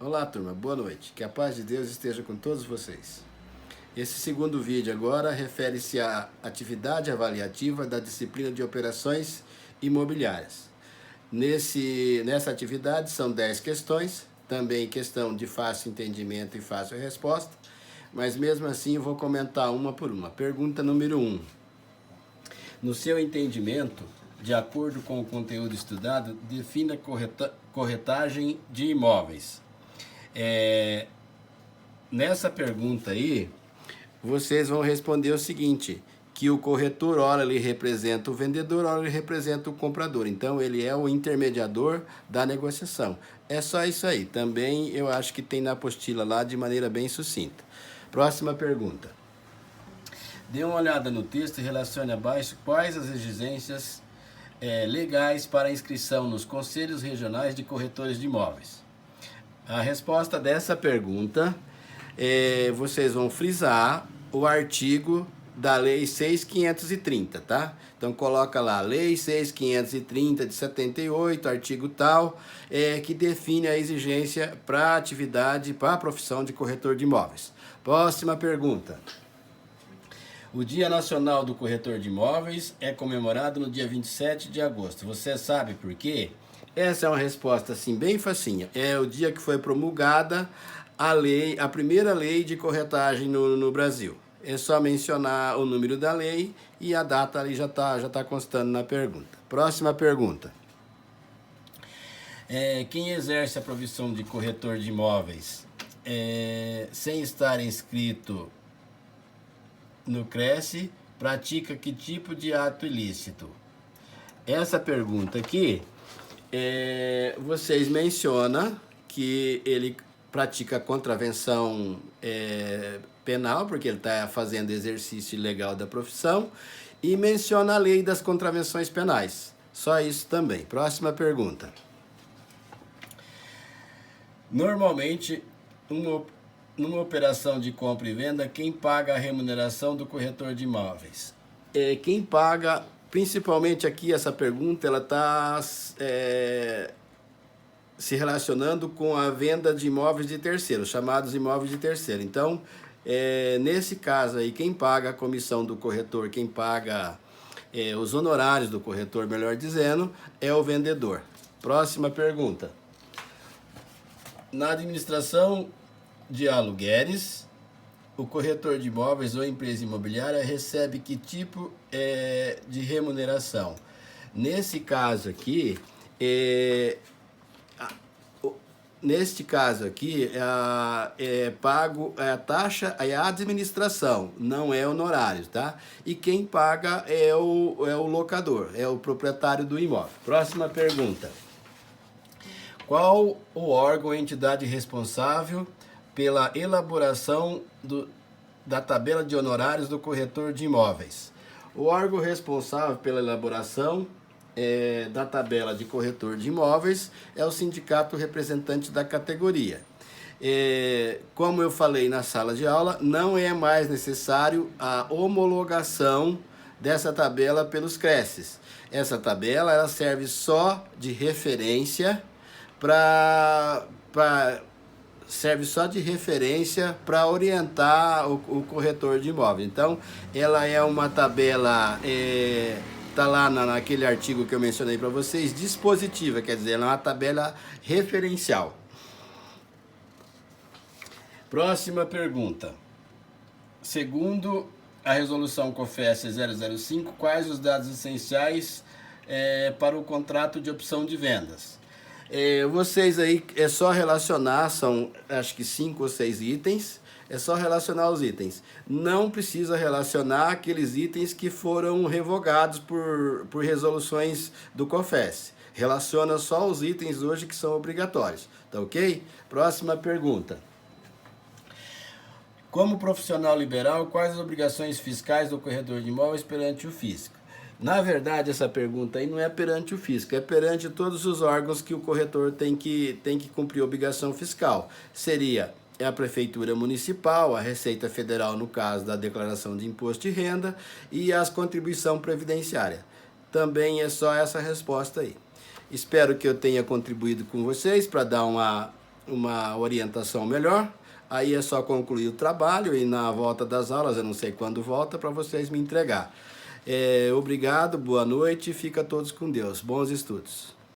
Olá, turma, boa noite. Que a paz de Deus esteja com todos vocês. Esse segundo vídeo agora refere-se à atividade avaliativa da disciplina de operações imobiliárias. Nessa atividade são 10 questões, também questão de fácil entendimento e fácil resposta, mas mesmo assim eu vou comentar uma por uma. Pergunta número 1. No seu entendimento, de acordo com o conteúdo estudado, defina a corretagem de imóveis. Nessa pergunta aí, vocês vão responder o seguinte, que o corretor, ora ele representa o vendedor, ora ele representa o comprador. Então, ele é o intermediador da negociação. É só isso aí. Também eu acho que tem na apostila lá de maneira bem sucinta. Próxima pergunta. Dê uma olhada no texto e relacione abaixo quais as exigências legais para a inscrição nos Conselhos Regionais de Corretores de Imóveis. A resposta dessa pergunta, vocês vão frisar o artigo da Lei 6.530, tá? Então coloca lá, Lei 6.530 de 78, artigo tal, que define a exigência para a atividade, para a profissão de corretor de imóveis. Próxima pergunta. O Dia Nacional do Corretor de Imóveis é comemorado no dia 27 de agosto. Você sabe por quê? Essa é uma resposta assim bem facinha. É o dia que foi promulgada a primeira lei de corretagem no Brasil. É só mencionar o número da lei e a data ali já tá constando na pergunta. Próxima pergunta. Quem exerce a profissão de corretor de imóveis sem estar inscrito no CRES, pratica que tipo de ato ilícito? Essa pergunta aqui, vocês mencionam que ele pratica contravenção penal, porque ele está fazendo exercício ilegal da profissão, e menciona a lei das contravenções penais. Só isso também. Próxima pergunta. Normalmente, numa operação de compra e venda, quem paga a remuneração do corretor de imóveis? Quem paga, principalmente aqui essa pergunta, ela está se relacionando com a venda de imóveis de terceiro, chamados imóveis de terceiro. Então, nesse caso aí, quem paga a comissão do corretor, quem paga os honorários do corretor, melhor dizendo, é o vendedor. Próxima pergunta. Na administração de aluguéis, o corretor de imóveis ou empresa imobiliária recebe que tipo de remuneração? Nesse caso aqui, pago a taxa, é a administração, não é honorário, tá? E quem paga é o locador, é o proprietário do imóvel. Próxima pergunta. Qual o órgão ou entidade responsável pela elaboração da tabela de honorários do corretor de imóveis? O órgão responsável pela elaboração da tabela de corretor de imóveis é o sindicato representante da categoria. Como eu falei na sala de aula, não é mais necessário a homologação dessa tabela pelos CRESs. Essa tabela ela serve só de referência para orientar o corretor de imóvel. Então, ela é uma tabela, está lá naquele artigo que eu mencionei para vocês, dispositiva, quer dizer, ela é uma tabela referencial. Próxima pergunta. Segundo a resolução COFES 005, quais os dados essenciais para o contrato de opção de vendas? Vocês aí, é só relacionar, são acho que 5 ou 6 itens, é só relacionar os itens. Não precisa relacionar aqueles itens que foram revogados por resoluções do COFES. Relaciona só os itens hoje que são obrigatórios, tá ok? Próxima pergunta. Como profissional liberal, quais as obrigações fiscais do corretor de imóveis perante o fisco? Na verdade, essa pergunta aí não é perante o fisco, é perante todos os órgãos que o corretor tem que cumprir obrigação fiscal. Seria a Prefeitura Municipal, a Receita Federal, no caso da declaração de imposto de renda, e as contribuição previdenciária. Também é só essa resposta aí. Espero que eu tenha contribuído com vocês para dar uma uma orientação melhor. Aí é só concluir o trabalho e na volta das aulas, eu não sei quando volta, para vocês me entregar. Obrigado, boa noite, fica todos com Deus. Bons estudos.